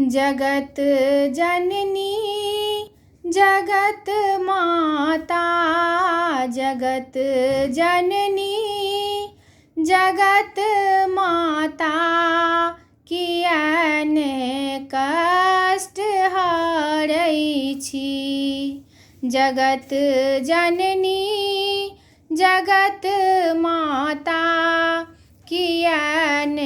जगत जननी जगत माता, जगत जननी जगत माता, कियान कष्ट हरै छी। जगत जननी जगत माता, कियान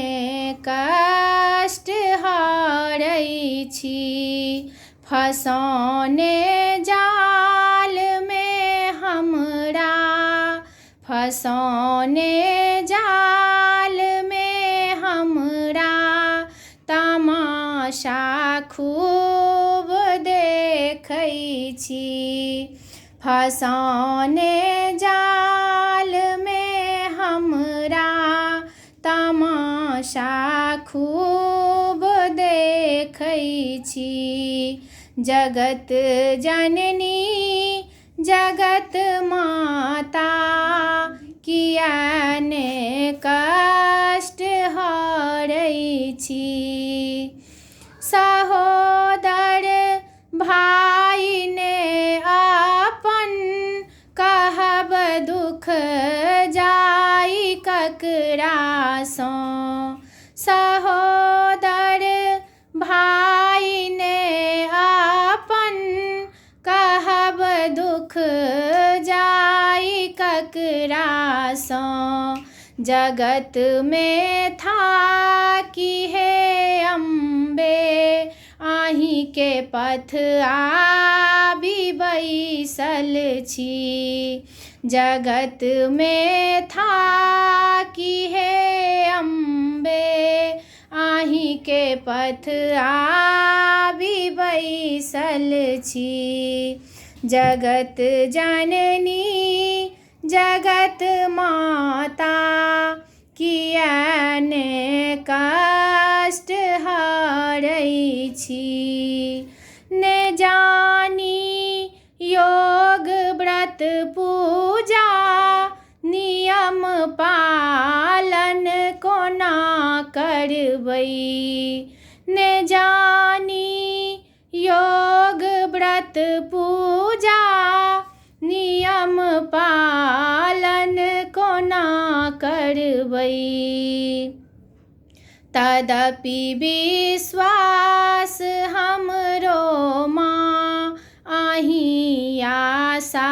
कष्ट हरै छी। फँसौने जाल में हमरा, फँसौने जाल में हमरा, तमाशा खूब देखै छी। फँसौने जाल में हमरा, तमाशा खूब देखै छी। जगत जननी जगत माता, कियान कष्ट हरै छी। सहोदर भाई ने अपन, कहब दुख जाई ककरा सँ। सहोदर भाई ने अपन, कहब दुख जाई ककरा सँ। जगत में थाकी हे अम्बे, आही के पथ आबि बैसल छी। जगत में थाकी हे अम्बे, आही के पथ आबि बैसल छी। जगत जननी जगत माता, कियान कष्ट हरै छी। ने जानी योग व्रत पूजा, नियम पालन कोना करबै। ने जानी योग व्रत पूजा, नियम पालन कोना करबै। तदपि विश्वास हमरो माँ, आही आशा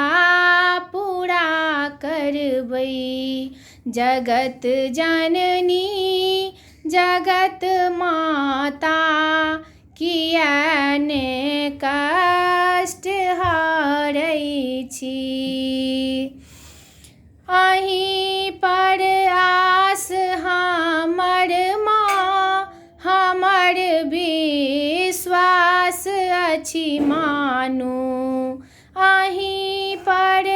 पूरा करबै। जगत जननी जगत माता, कियान कष्ट हरै छी। अहीं पर आस हमर माँ, हमर विश्वास अछि मानू। अहीं पर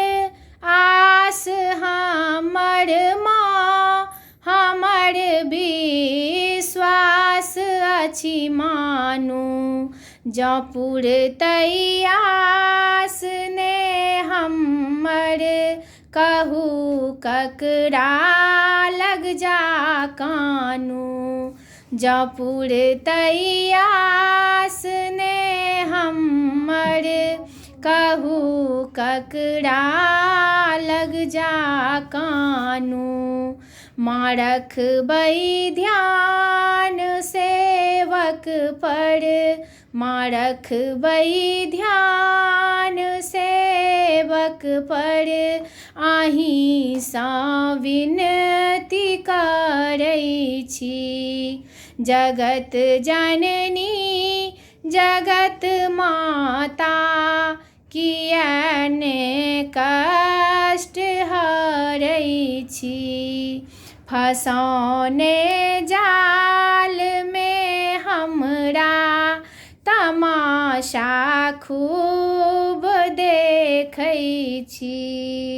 आस हमर माँ, हमर विश्वास अछि मानू। जँ पुरतै आस ने हमर, कहू ककरा लग जा कानू। जँ पुरतै आस ने हमर, कहू ककरा लग जा कानू। माँ रखबै ध्यान सेवक पर, माँ रखबै ध्यान सेवक पर, आही सँ विनती करै छी। जगत जननी जगत माता, कियान कष्ट हरै छी। फँसौने जाल में हमरा, तमाशा खूब देखै छी।